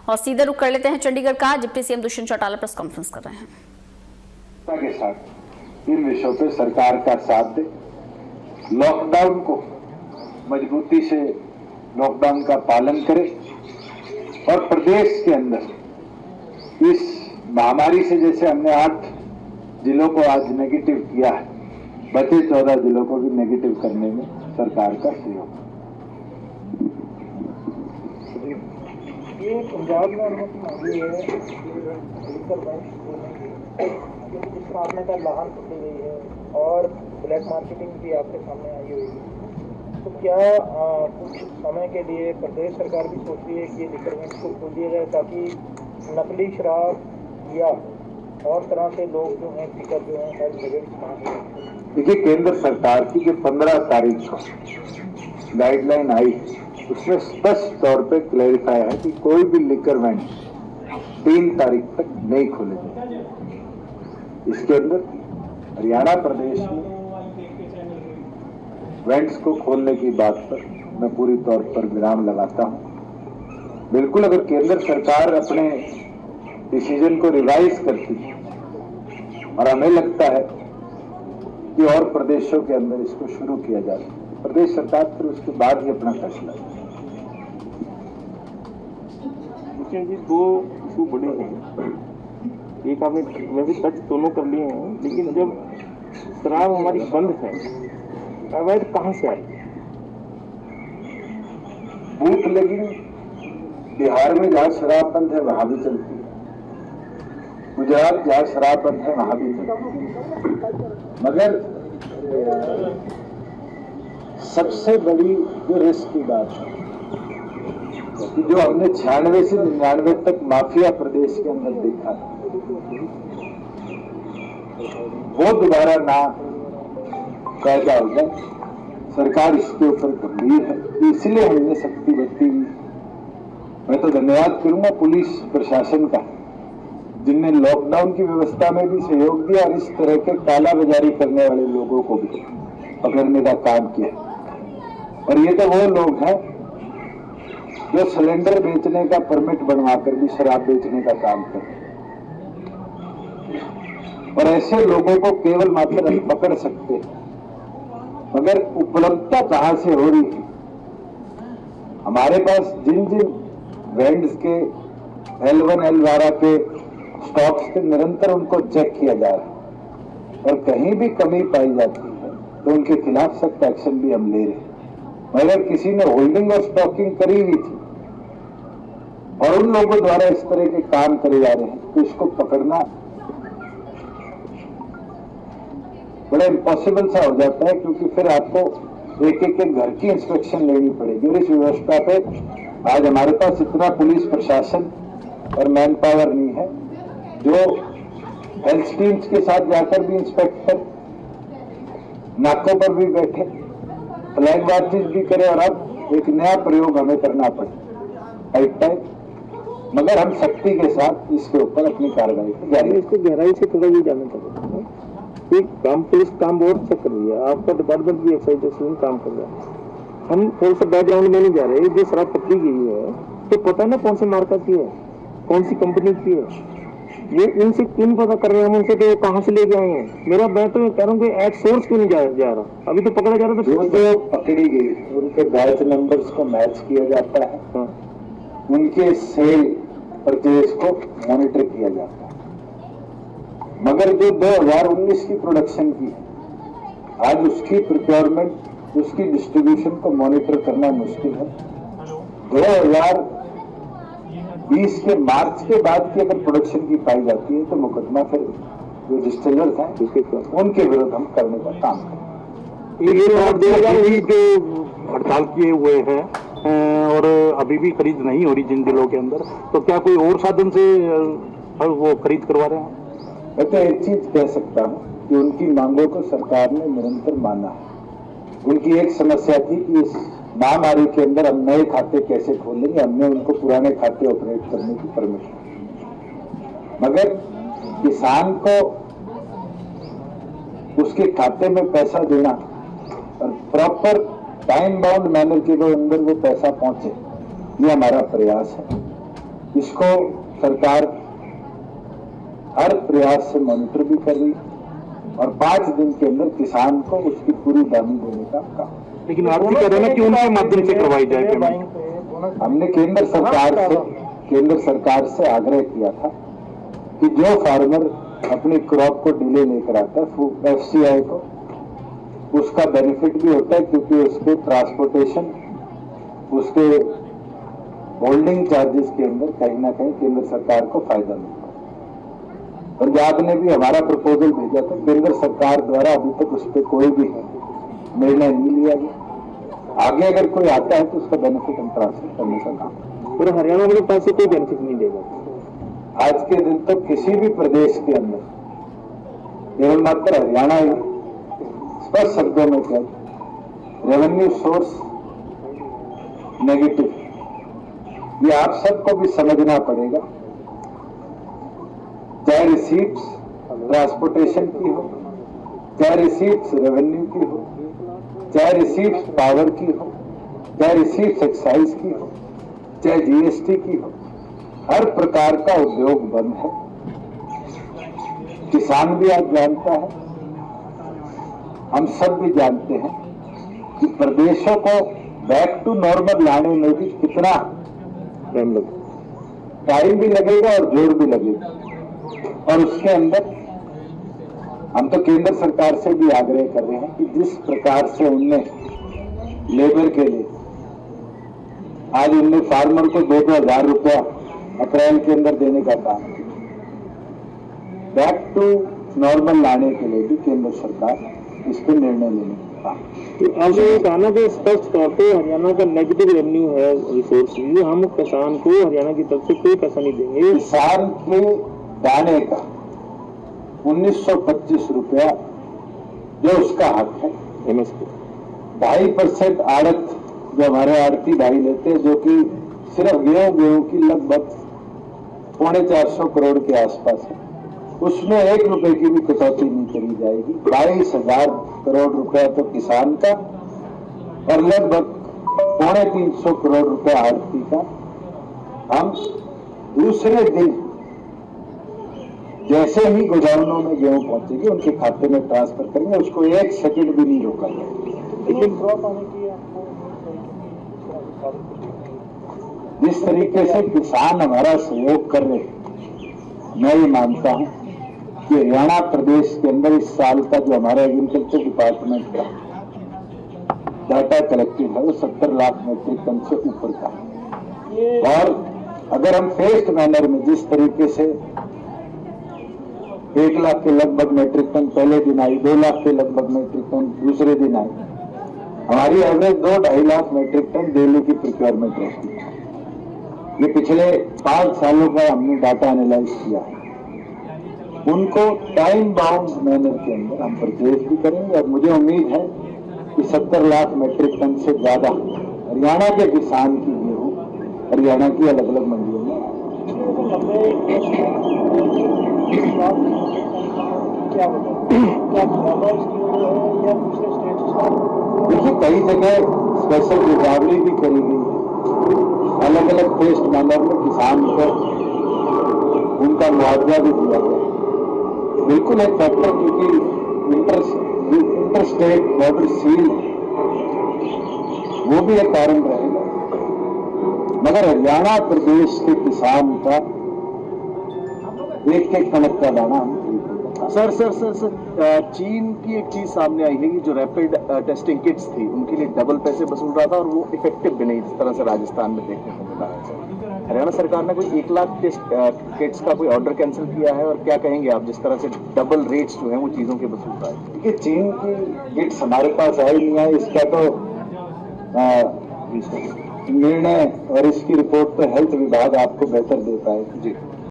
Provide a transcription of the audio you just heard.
और सीधे रुख कर लेते हैं चंडीगढ़ का। Deputy CM Dushyant Chautala press conference कर रहे हैं। के साथ इन विषयों पे सरकार का साथ दे, लॉकडाउन को मजबूती से लॉकडाउन का पालन करे और प्रदेश के अंदर इस महामारी से जैसे हमने 8 जिलों को आज नेगेटिव किया है, बचे 14 जिलों को भी नेगेटिव करने में सरकार का सहयोग। ये पंजाब में अनुमति मांगी है जिस मामले का लाहन पकड़ी गई है और ब्लैक मार्केटिंग भी आपके सामने आई हुई है, तो क्या कुछ समय के लिए प्रदेश सरकार भी सोच रही है कि लिकर वेंट को खोल दिया जाए ताकि नकली शराब या और तरह से लोग जो हैं पिकअप जो है हर जगह इस्तेमाल करें? देखिए, केंद्र सरकार की जो 15 तारीख को गाइडलाइन आई, उसमें स्पष्ट तौर पे क्लैरिफाई है कि कोई भी लिकर वेंट 3 तारीख तक नहीं खोले जाए। इसके अंदर हरियाणा प्रदेश में वेंट्स को खोलने की बात पर मैं पूरी तौर पर विराम लगाता हूं। बिल्कुल, अगर केंद्र सरकार अपने डिसीजन को रिवाइज करती और हमें लगता है कि और प्रदेशों के अंदर इसको शुरू किया जाए, प्रदेश सरकार फिर उसके बाद ही अपना फैसला। जी 2 इशू बड़े हैं, एक आपने मैं भी टच दोनों कर लिए हैं, लेकिन जब शराब हमारी बंद है, अवैध कहाँ से आई? बूथ लेकिन बिहार में जहाँ शराब बंद है वहां भी चलती है, गुजरात जहाँ शराब बंद है वहां भी चलती है। मगर सबसे बड़ी जो रिस्क की बात है कि जो हमने 96 से 99 तक माफिया प्रदेश के अंदर देखा, वो दोबारा ना पैदा हो जाए। सरकार इसके ऊपर गंभीर है, इसलिए हमने सख्ती बरती हुई। मैं तो धन्यवाद करूंगा पुलिस प्रशासन का, जिनने लॉकडाउन की व्यवस्था में भी सहयोग दिया और इस तरह के काला बाजारी करने वाले लोगों को भी पकड़ने का काम किया। और ये तो वो लोग हैं जो सिलेंडर बेचने का परमिट बनवाकर भी शराब बेचने का काम करते हैं, और ऐसे लोगों को केवल मात्र पकड़ सकते हैं। मगर उपलब्धता कहां से हो रही है? हमारे पास जिन जिन वेंड्स के L1 L12 के स्टॉक्स थे, निरंतर उनको चेक किया जा रहा है और कहीं भी कमी पाई जाती है तो उनके खिलाफ सख्त एक्शन भी हम ले रहे हैं। मगर किसी ने होल्डिंग और स्टॉकिंग करी हुई थी और उन लोगों द्वारा इस तरह के काम करे जा रहे हैं, तो इसको पकड़ना बड़ा इम्पॉसिबल सा हो जाता है, क्योंकि फिर आपको एक एक घर की इंस्ट्रक्शन लेनी पड़ेगी। और इस व्यवस्था पे आज हमारे पास इतना पुलिस प्रशासन और मैन पावर नहीं है जो हेल्थ टीम्स के साथ जाकर भी इंस्पेक्टर नाकों पर भी बैठे, फ्लैग मार्चेस भी करे, और अब एक नया प्रयोग हमें करना पड़े टाइप। मगर हम सख्ती के साथ इसके ऊपर अपनी कार्रवाई को जारी। इसको गहराई से थोड़ा भी जानना चाहिए। एक काम पुलिस काम बहुत अच्छा कर रही है, आपका डिपार्टमेंट भी एक्साइटेशन काम कर रहा है। हम थोड़ा सा बैकग्राउंड में नहीं जा रहे, जो शराब पकड़ी गई है तो पता ना कौन से मार्का की है, कौन सी कंपनी की है, ये इनसे क्यों नहीं पता कर रहे हैं हम उनसे, तो कहाँ से लेके आए हैं? मेरा मैं तो कह रहा हूँ कि एट सोर्स क्यों नहीं जा रहा? अभी तो पकड़ा जा रहा था, जो पकड़ी गई उनके बैच नंबर्स को मैच किया जाता है। हाँ। उनके सेल परचेज को मॉनिटर किया जाता है। मगर जो 2019 की प्रोडक्शन की है, आज उसकी प्रोक्योरमेंट, उसकी डिस्ट्रीब्यूशन को मॉनिटर करना मुश्किल है। 2020 के मार्च के बाद की अगर प्रोडक्शन की पाई जाती है तो मुकदमा फिर जो डिस्टिलर्स हैं उनके विरुद्ध हम करने का काम करें। ये जो हड़ताल किए हुए हैं और अभी भी खरीद नहीं हो रही जिन जिलों के अंदर, तो क्या कोई और साधन से वो खरीद करवा रहे हैं? मैं तो एक चीज कह सकता हूँ कि उनकी मांगों को सरकार ने निरंतर माना है। उनकी एक समस्या थी कि इस महामारी के अंदर हम नए खाते कैसे खोलेंगे, हमने उनको पुराने खाते ऑपरेट करने की परमिशन। मगर किसान को उसके खाते में पैसा देना और प्रॉपर टाइम बाउंड मैनर के अंदर वो पैसा पहुंचे, ये हमारा प्रयास है। इसको सरकार हर प्रयास से मॉनिटर भी कर रही है और 5 दिन के अंदर किसान को उसकी पूरी दाम देने का काम। लेकिन आप भी कह रहे हैं ना कि उनके माध्यम से करवाई जाए पेमेंट। हमने केंद्र सरकार से आग्रह किया था कि जो फार्मर अपनी क्रॉप को डिले लेकर आता है एफसीआई को उसका बेनिफिट भी होता है, क्योंकि उसके ट्रांसपोर्टेशन, उसके होल्डिंग चार्जेस के अंदर कहीं ना कहीं केंद्र सरकार को फायदा मिलता है। पंजाब ने भी हमारा प्रपोजल भेजा था, केंद्र सरकार द्वारा अभी तक उस पर कोई भी निर्णय नहीं लिया गया। आगे अगर कोई आता है तो उसका बेनिफिट हम ट्रांसफर करने का काम। और हरियाणा वाले पास से कोई बेनिफिट नहीं देगा आज के दिन तक किसी भी प्रदेश के अंदर केवल मात्र हरियाणा ही स्पष्ट शब्दों में कह रेवेन्यू सोर्स नेगेटिव, ये आप सबको भी समझना पड़ेगा। चाहे रिसीट्स ट्रांसपोर्टेशन की हो, चाहे रिसीट्स रेवेन्यू की हो, चाहे रिसीट्स पावर की हो, चाहे रिसीट्स एक्साइज की हो, चाहे जीएसटी की हो, हर प्रकार का उद्योग बंद है। किसान भी आज जानता है, हम सब भी जानते हैं कि प्रदेशों को बैक टू नॉर्मल लाने में भी कितना टाइम भी लगेगा और जोर भी लगेगा। और उसके अंदर हम तो केंद्र सरकार से भी आग्रह कर रहे हैं कि जिस प्रकार से उनने लेबर के लिए आज उनने फार्मर को 2,000 रुपया अप्रैल के अंदर देने का काम, बैक टू नॉर्मल लाने के लिए भी केंद्र सरकार इस पर निर्णय लेने का काम। आपने ये कहा ना कि स्पष्ट तौर पे हरियाणा का नेगेटिव रेवेन्यू है रिसोर्स, हम किसान को हरियाणा की तरफ से कोई पैसा नहीं देंगे। किसान के दाने का 1925 रुपया जो उसका हक है, एमएसपी 2.5% आड़त जो हमारे आड़ती भाई लेते हैं, जो कि सिर्फ गेहूं की लगभग 450 करोड़ के आसपास है, उसमें 1 रुपए की भी कटौती नहीं करी जाएगी। 22,000 करोड़ रुपया तो किसान का और लगभग 350 करोड़ रुपया आड़ती का हम दूसरे दिन जैसे ही गोदामों में गेहूं पहुंचेगी उनके खाते में ट्रांसफर करेंगे, उसको 1 सेकंड भी नहीं रोका जाएगा। जिस तरीके से किसान हमारा सहयोग कर रहे हैं, मैं ये मानता हूं कि हरियाणा प्रदेश के अंदर इस साल का जो हमारा एग्रीकल्चर डिपार्टमेंट का डाटा कलेक्टेड है वो 70 लाख मेट्रिक टन से ऊपर का है। और अगर हम फेस्ड मैनर में जिस तरीके से 1 लाख के लगभग मेट्रिक टन पहले दिन आई, 2 लाख के लगभग मेट्रिक टन दूसरे दिन आई, हमारी average 2-2.5 lakh metric tonne daily की प्रिक्योरमेंट रहती है। ये पिछले 5 सालों का हमने डाटा एनालाइज किया है। उनको टाइम बाउंड मैनर के अंदर हम परचेज भी करेंगे और मुझे उम्मीद है कि 70 लाख मेट्रिक टन से ज्यादा हरियाणा के किसान की गेहूं हरियाणा की अलग अलग मंडियों में। देखिए कई जगह स्पेशल रिकवरी भी करी गई, अलग अलग फेस्ड मैनर में किसान को उनका मुआवजा भी दिया गया। बिल्कुल एक फैक्टर, क्योंकि इंटरस्टेट बॉर्डर सील वो भी एक कारण रहेगा, मगर हरियाणा प्रदेश के किसान का एक कणक का दाना हम सर चीन की एक चीज सामने आई है कि जो रैपिड टेस्टिंग किट्स थी उनके लिए डबल पैसे वसूल रहा था और वो इफेक्टिव भी नहीं, जिस तरह से राजस्थान में देखने को मिला है। हरियाणा सरकार ने कोई 1 लाख टेस्ट किट्स का कोई ऑर्डर कैंसिल किया है, और क्या कहेंगे आप जिस तरह से डबल रेट्स जो हैं वो चीजों के वसूल रहा है? देखिए चीन की किट्स हमारे पास आई नहीं है, इसका तो निर्णय और इसकी रिपोर्ट तो हेल्थ विभाग आपको बेहतर दे पाएगा। जी